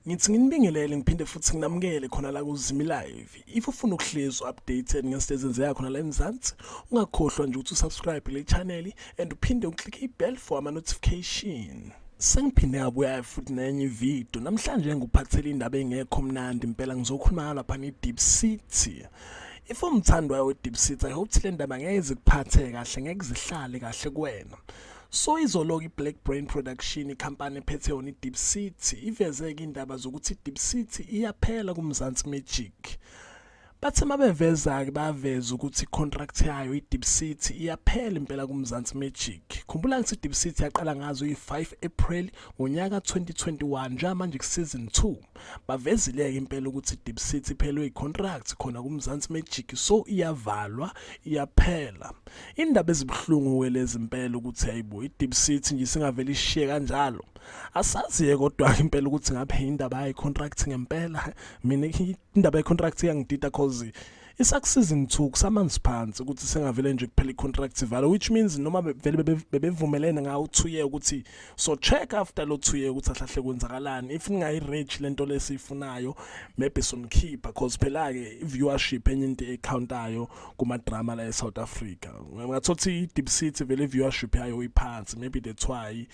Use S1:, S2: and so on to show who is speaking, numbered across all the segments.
S1: Ngithi nginibingelele ngiphinde futhi nginamukele khona la kuZimi Live. If ufuna ukuhlezwa updated ngezinto ezenzeka khona la eMzansi, ungakhohlwa nje ukuthi usubscribe le channel and uphinde uclick ibell for ama notification. Sengiphinde ngabuya futhi nenye ivideo. Namhlanje ngikuphathele indaba engekho mnandi impela ngizokhuluma lapha ngeDiep City. If umthandwa weDiep City, I hope le ndaba ngeke ikuphathe kahle, ngeke zihlale kahle kuwena. So Uzalo iBlack Brain Production ikhampani ephethe yona iDiep City ivezeke indaba zokuthi iDiep City iyaphela kuMzansi Magic. Bathe mabeveza ke baveza ukuthi icontract yayo iDiep City iyaphela impela kuMzansi Magic. Khumbula ukuthi iDiep City yaqala ngazo i5 April ngonyaka 2021 nje manje kuseason 2. Bavezile ke impela ukuthi iDiep City iphelwe icontract khona kuMzansi Magic, so iyavalwa iyaphela. Indaba ezibhlungu welezi impela ukuthi hayibo iDiep City nje singavela ishiye kanjalo. Asaziye kodwa impela ukuthi ngabe indaba yayi contract ngempela. Mina indaba yecontract iyangidida cause season 2 kusamanzi phansi ukuthi sengavele nje kuphela icontract ivala, which means noma vele bebevumelene ngawo 2 years ukuthi so check after lo 2 years ukuthi ahlahle kwenzakalani. If ningayi reach lento lesifunayo maybe sonkhipha cause phela ke viewership enye into ecountayo kuma drama la eSouth Africa. Ngathothi iDeep City vele viewership yayo iphansi, maybe that's why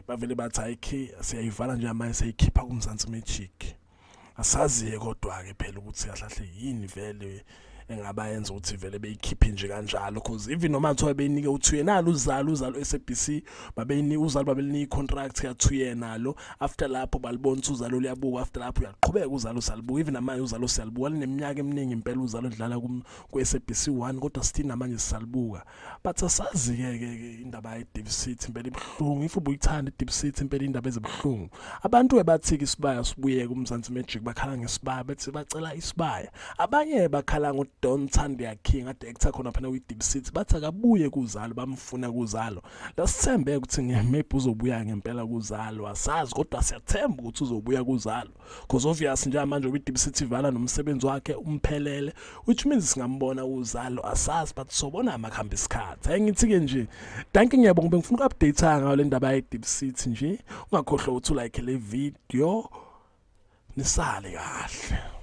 S1: bavele bathi ayikhe siyayivala nje manje seyikhipha kuMzansi Magic. Asaziye kodwa ke phela ukuthi kahlahle yini vele engabayenza ukuthi vele beyikhiphe nje kanjalo, cause even noma kuthiwa beyinike u2 year nalo Uzalo SABC babeyini Uzalo babelini contract ya 2 year nalo. After lapho balibona ukuthi Uzalo liyabuka, after lapho uyaqhubeka Uzalo salibuka, even namanje Uzalo siyalibuka lineminyaka eminingi impela Uzalo udlala ku SABC 1 kodwa still namanje salibuka. But asaziye ke indaba yeDeep City impela ibhlungu. If ubuyithanda iDeep City impela indaba ezibhlungu. Abantu webathi isibaya sibuye kuMzansi Magic bakhala ngesibaya bethi bacela isibaya. Abanye bakhala Don't Thandi yakhe ngade actor khona phana kwiDeep City bathi akabuye kuZalo, bamfuna kuZalo. Lasithembe ukuthi maybe uzobuya ngempela kuZalo, asazi kodwa siyathemba ukuthi uzobuya kuZalo because obvious nje manje kwiDeep City vala nomsebenzi wakhe umphelele, which means singambona kuZalo asazi but sobona amakhamba isikhathi. Ngithi ke nje thank you, ngiyabonga ngifuna uku-update ngayo le ndaba yeDeep City nje. Ungakhohlwa ukuthi like le video nisale kahle.